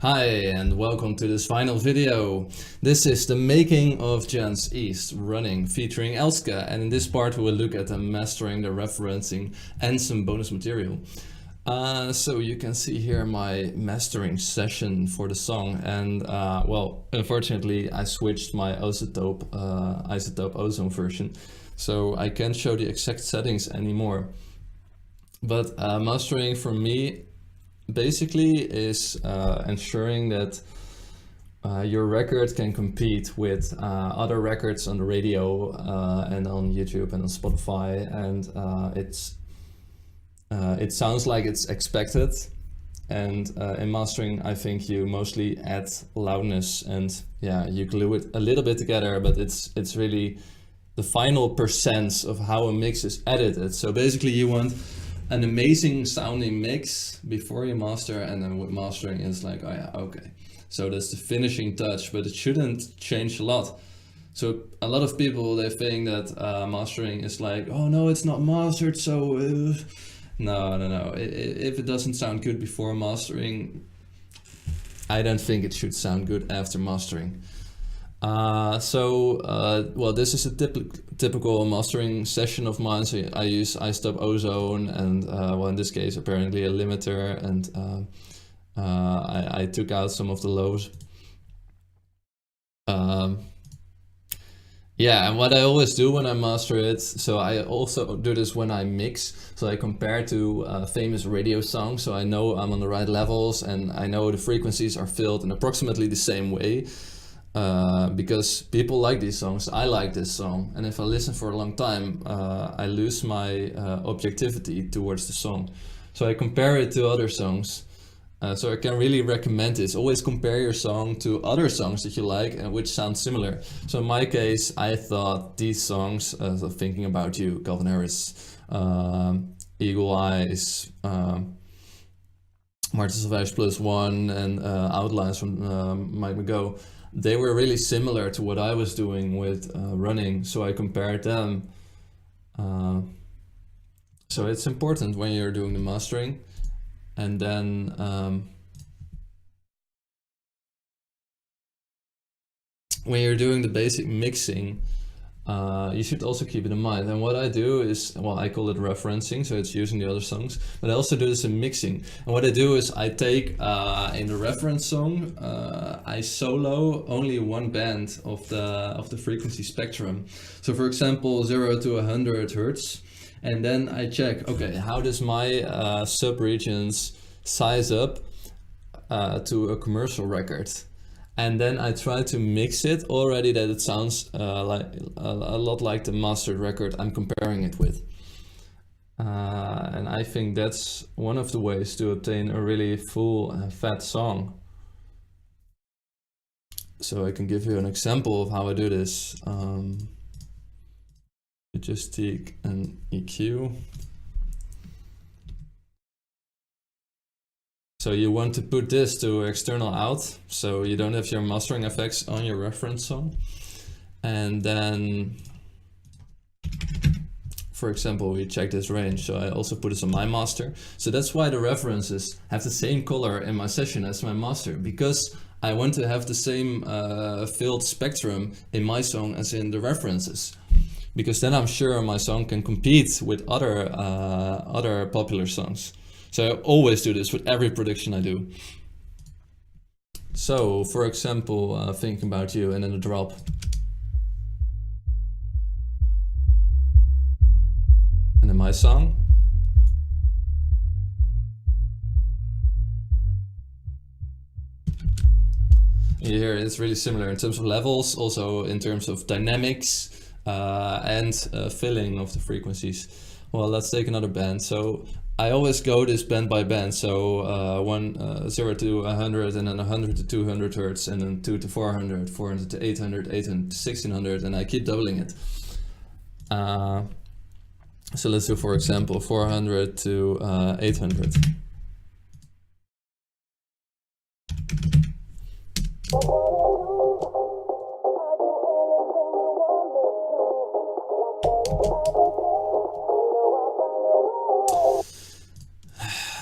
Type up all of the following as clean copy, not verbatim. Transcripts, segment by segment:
Hi and welcome to this final video. This is the making of Jens East running featuring Elske, and in this part we will look at the mastering, the referencing and some bonus material. So you can see here my mastering session for the song, and well, unfortunately I switched my isotope ozone version, so I can't show the exact settings anymore. But mastering for me basically is ensuring that your record can compete with other records on the radio and on YouTube and on Spotify, and it sounds like it's expected. And in mastering, I think you mostly add loudness and you glue it a little bit together, but it's really the final percents of how a mix is edited. So basically you want an amazing sounding mix before you master, and then with mastering it's like, oh yeah, okay, so that's the finishing touch, but it shouldn't change a lot. So a lot of people, they think that mastering is like, oh no, it's not mastered, so no. If it doesn't sound good before mastering, I don't think it should sound good after mastering. Well, this is a typical mastering session of mine. So I use isotope ozone and well, in this case apparently a limiter, and I took out some of the lows. Yeah, and what I always do when I master it, so I also do this when I mix, so I compare to famous radio songs, so I know I'm on the right levels and I know the frequencies are filled in approximately the same way. Because people like these songs, I like this song, and if I listen for a long time, I lose my objectivity towards the song. So I compare it to other songs. So I can really recommend this. Always compare your song to other songs that you like and which sound similar. So in my case, I thought these songs, so Thinking About You, Calvin Harris, Eagle Eyes, Martin Savage Plus One, and Outlines from Mike McGough, they were really similar to what I was doing with running, so I compared them. So it's important when you're doing the mastering, and then when you're doing the basic mixing, you should also keep it in mind. And what I do is, well, I call it referencing, so it's using the other songs, but I also do this in mixing. And what I do is I take, in the reference song, I solo only one band of the frequency spectrum. So for example, 0 to 100 hertz. And then I check, okay, how does my subregions size up to a commercial record? And then I try to mix it already that it sounds like a lot like the mastered record I'm comparing it with. And I think that's one of the ways to obtain a really full fat song. So I can give you an example of how I do this. You just take an EQ. So you want to put this to external out, so you don't have your mastering effects on your reference song. And then, for example, we check this range, so I also put this on my master. So that's why the references have the same color in my session as my master, because I want to have the same filled spectrum in my song as in the references. Because then I'm sure my song can compete with other popular songs. So I always do this with every production I do. So, for example, Thinking About You, and then a drop. And then my song. You hear it's really similar in terms of levels, also in terms of dynamics and filling of the frequencies. Well, let's take another band. So I always go this band by band, so 0 to 100, and then 100 to 200 hertz, and then 2 to 400, 400 to 800, 800 to 1600, and I keep doubling it. So let's do, for example, 400 to 800.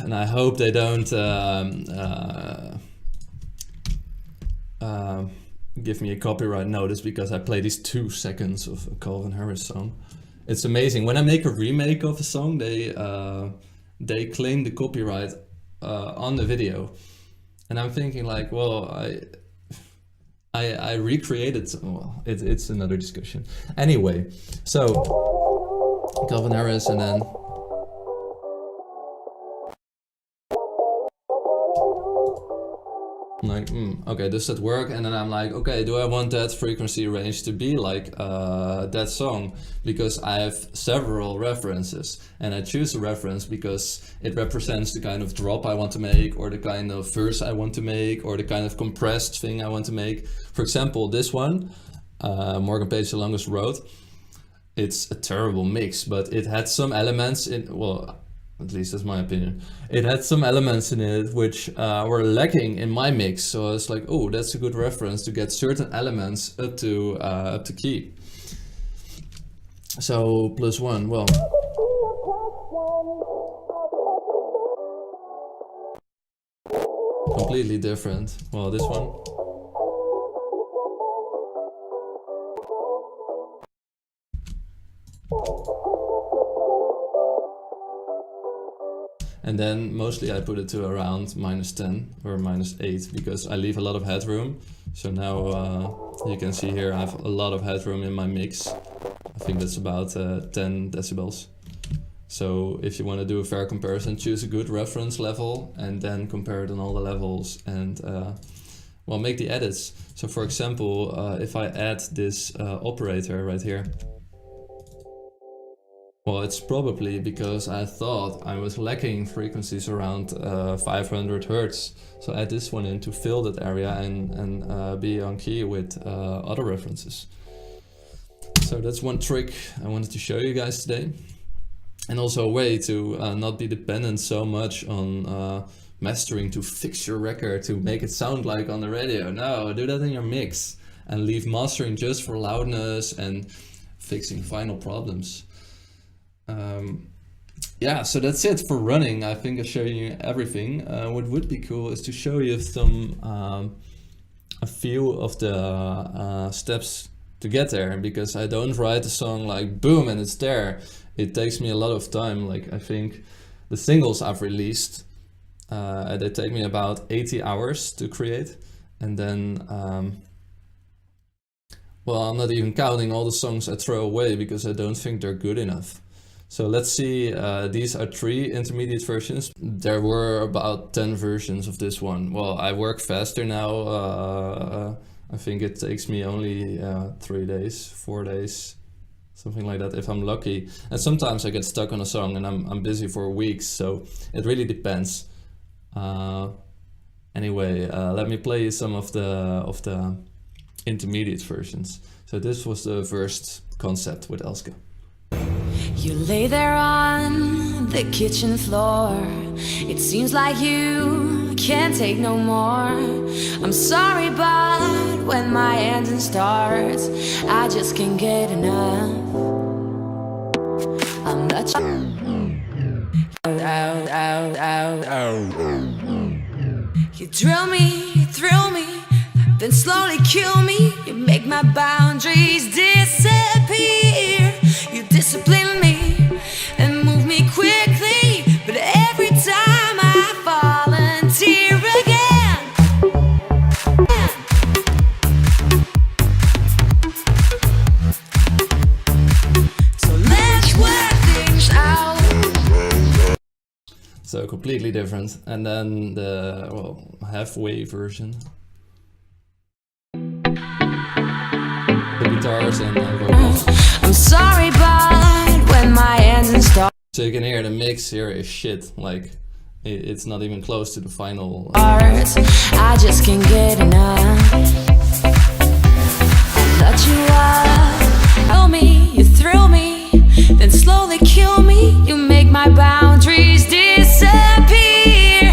And I hope they don't give me a copyright notice because I play these 2 seconds of a Calvin Harris song. It's amazing. When I make a remake of a song, they claim the copyright on the video, and I'm thinking like, well, I recreated. Well, it's another discussion. Anyway, so Calvin Harris, and then I'm like, okay, does that work? And then I'm like, okay, do I want that frequency range to be like that song? Because I have several references, and I choose a reference because it represents the kind of drop I want to make, or the kind of verse I want to make, or the kind of compressed thing I want to make. For example, this one, Morgan Page, The Longest Road, it's a terrible mix, but it had some elements in, well, at least that's my opinion, it had some elements in it which were lacking in my mix. So I was like, oh, that's a good reference to get certain elements up to key. So +1, well, completely different. Well, this one, and then mostly I put it to around -10 or -8 because I leave a lot of headroom. So now you can see here I have a lot of headroom in my mix. I think that's about 10 decibels. So if you want to do a fair comparison, choose a good reference level and then compare it on all the levels and well, make the edits. So for example, if I add this operator right here, well, it's probably because I thought I was lacking frequencies around 500 Hertz. So add this one in to fill that area and be on key with other references. So that's one trick I wanted to show you guys today. And also a way to not be dependent so much on mastering to fix your record to make it sound like on the radio. No, do that in your mix and leave mastering just for loudness and fixing final problems. Yeah, so that's it for running. I think I showed you everything. What would be cool is to show you some a few of the steps to get there, because I don't write a song like boom and it's there. It takes me a lot of time. Like, I think the singles I've released, they take me about 80 hours to create, and then well, I'm not even counting all the songs I throw away because I don't think they're good enough. So let's see, these are 3 intermediate versions. There were about 10 versions of this one. Well, I work faster now. I think it takes me only 3 days, 4 days, something like that if I'm lucky. And sometimes I get stuck on a song and I'm busy for weeks, so it really depends. Anyway, let me play you some of the intermediate versions. So this was the first concept with Elske. You lay there on the kitchen floor. It seems like you can't take no more. I'm sorry, but when my engine starts, I just can't get enough. I'm not You drill me, you thrill me, then slowly kill me. You make my boundaries disappear. You discipline me and move me quickly, but every time I volunteer again. So let's work things out. So completely different. And then the, well, halfway version. The guitars and vocals. I'm sorry, but when my engine starts, so you can hear the mix here is shit. Like, it's not even close to the final. I just can't get enough. I let you up, tell me, you thrill me, then slowly kill me. You make my boundaries disappear.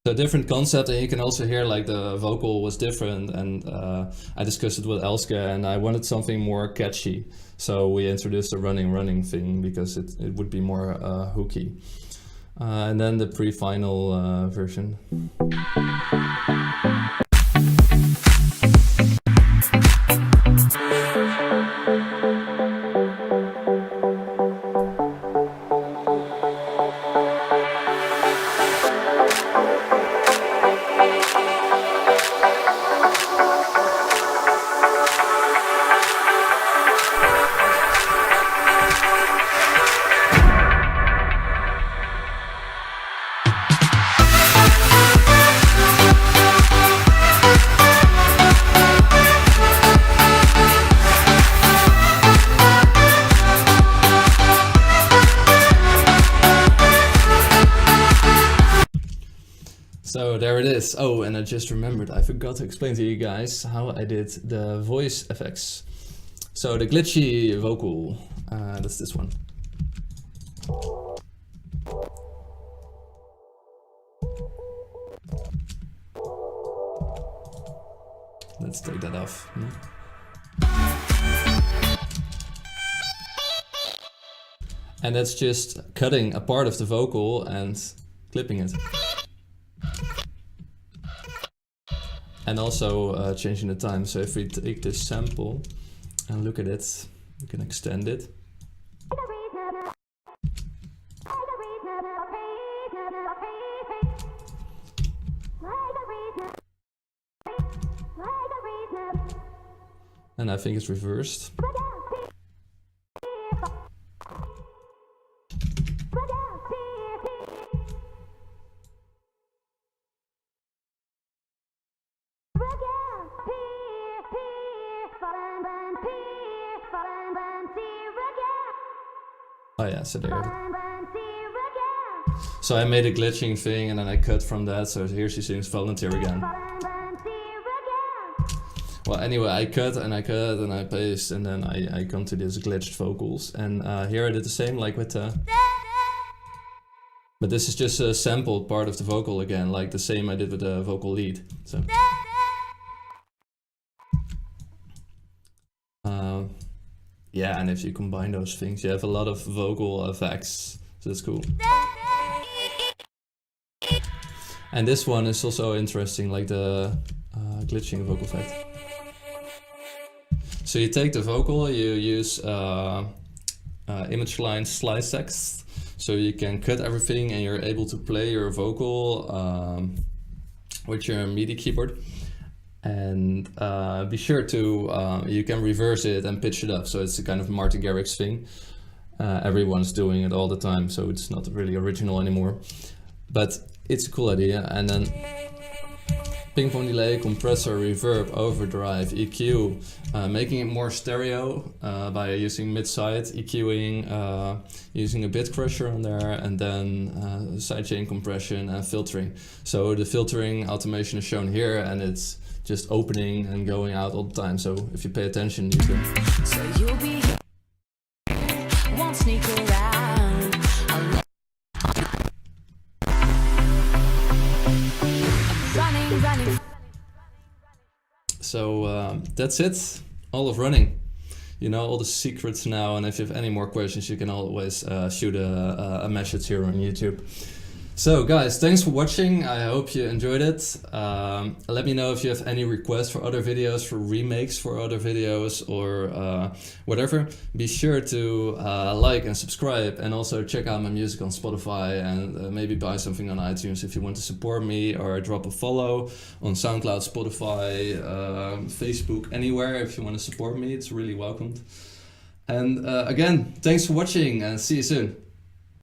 So different concept, and you can also hear like the vocal was different, and I discussed it with Elske, and I wanted something more catchy. So we introduced the running thing because it would be more hooky. And then the pre-final version. So there it is. Oh, and I just remembered, I forgot to explain to you guys how I did the voice effects. So the glitchy vocal, that's this one. Let's take that off. And that's just cutting a part of the vocal and clipping it. And also changing the time. So if we take this sample and look at it, we can extend it. And I think it's reversed. Oh yeah, so there. So I made a glitching thing and then I cut from that, so here she sings Volunteer Again. Well, anyway, I cut and I paste, and then I come to these glitched vocals. And here I did the same, like with the... But this is just a sampled part of the vocal again, like the same I did with the vocal lead. So. Yeah, and if you combine those things, you have a lot of vocal effects, so that's cool. And this one is also interesting, like the glitching vocal effect. So you take the vocal, you use image line slice text, so you can cut everything and you're able to play your vocal with your MIDI keyboard. And be sure to, you can reverse it and pitch it up, so it's a kind of Martin Garrix thing. Everyone's doing it all the time, so it's not really original anymore. But it's a cool idea. And then ping pong delay, compressor, reverb, overdrive, EQ, making it more stereo by using mid-side EQing, using a bit crusher on there, and then sidechain compression and filtering. So the filtering automation is shown here, and it's just opening and going out all the time. So if you pay attention, you can. So you'll be here, won't sneak around. Running. So that's it. All of running. You know all the secrets now, and if you have any more questions, you can always shoot a message here on YouTube. So guys, thanks for watching. I hope you enjoyed it. Let me know if you have any requests for other videos, for remakes for other videos, or whatever. Be sure to like and subscribe, and also check out my music on Spotify, and maybe buy something on iTunes if you want to support me, or drop a follow on SoundCloud, Spotify, Facebook, anywhere if you want to support me. It's really welcomed. And again, thanks for watching, and see you soon.